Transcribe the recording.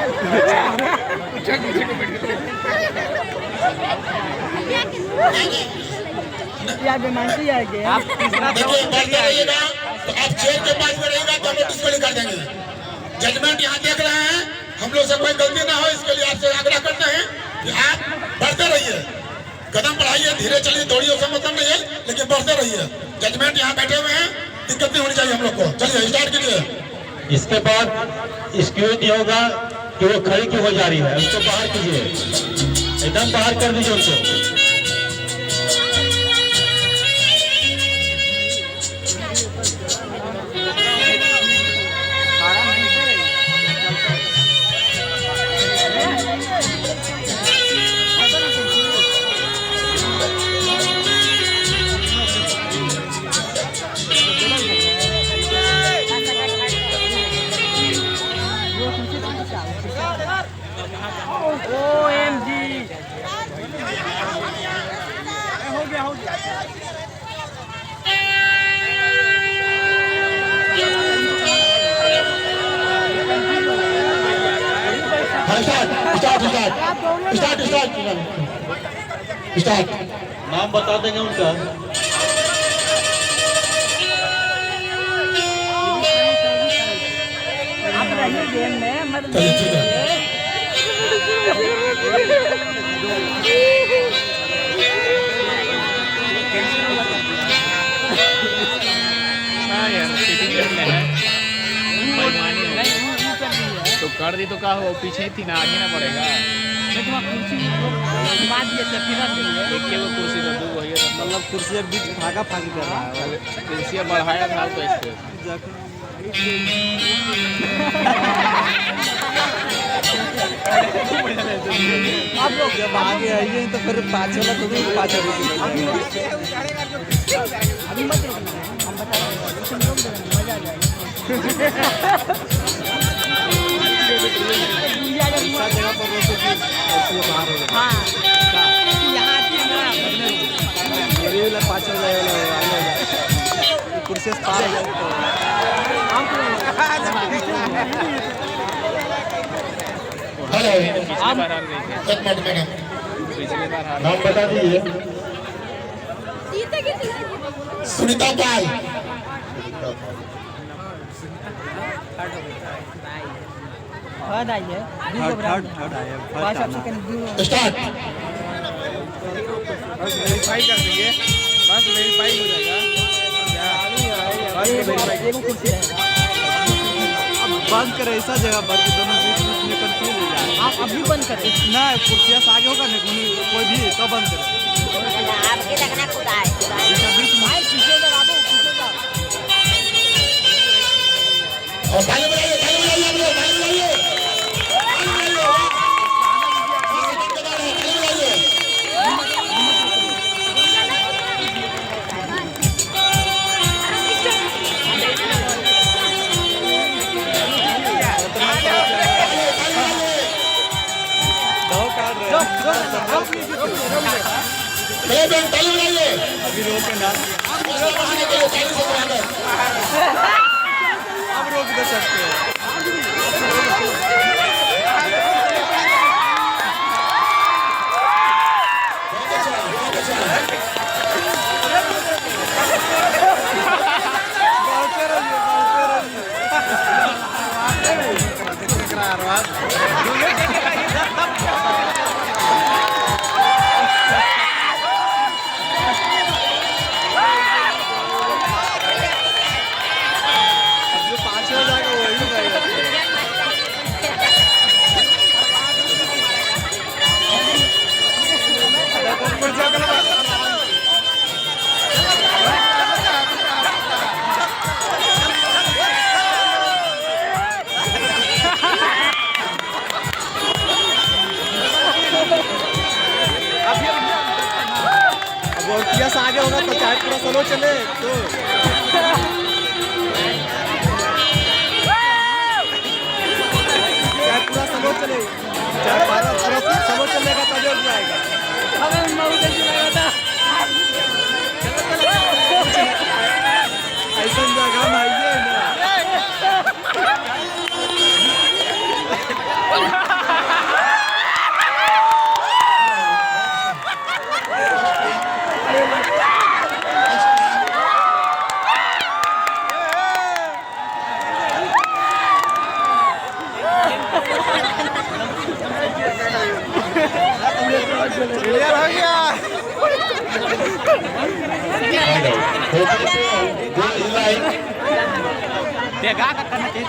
आप बढ़ते रहिएगा तो आप चेयर के पास में रहिएगा तो हम लोग डिस्प्ले कर देंगे। जजमेंट यहाँ देख रहे हैं, हम लोग से कोई गलती ना हो इसके लिए आपसे आग्रह करते हैं कि आप बढ़ते रहिए, कदम बढ़ाइए, धीरे चलिए, दौड़िए, उसका मतलब नहीं है, लेकिन बढ़ते रहिए। जजमेंट यहाँ बैठे हुए हैं, दिक्कत नहीं होनी चाहिए हम लोग को। चलिए स्टार्ट कीजिए। इसके बाद स्क्यूज ये होगा कि वो खड़ी क्यों हो जा रही है, उसको बाहर कीजिए, एकदम बाहर कर दीजिए उसको। स्टार्ट। नाम बता देंगे उनका। आप रहिए गेम में, मत तो कर दी तो क्या हो, पीछे ही थी ना, आगे ना पड़ेगा। एक वो कुर्सी तो दो वही मतलब कुर्सी बीच भागा फागी कर रहा है, कुर्सियाँ बढ़ाया था तो इसको आप लोग जब आगे आइए तो फिर पाँच वाला तो भी पाँच अभी मत हम बता रहे हैं, मजा आ जाएगा। जगह पर बाहर हो गया। हाँ यहाँ पाँच कुर्सी पार नाम बता दीजिए। सुनीता पाल। थर्ड आई है, थर्ड आया, स्टार्ट। वेरीफाई कर देंगे, बस वेरीफाई हो जाएगा। अब बंद करें ऐसा जगह पर कि दोनों बीच में कंफ्यूज हो जाए। आप अभी बंद करें ना, कुर्सियाँ से आगे होगा नहीं, कोई भी तो बंद करें। आपके लगना खुद आए बीच में और ताली बजाइए, ताली बजाइए, ताली बजाइए। अभी रोके ना, अब रोक दे सकते हैं। यस आगे होगा तो चाहे पूरा स्लो चले तो चाहे पूरा स्लो चले, चाहे पूरा स्लो चलेगा तभी हो जाएगा। ऐसा जगह में आइए ना। क्लियर हो गया गोल लाइन ते गा का करना चाहिए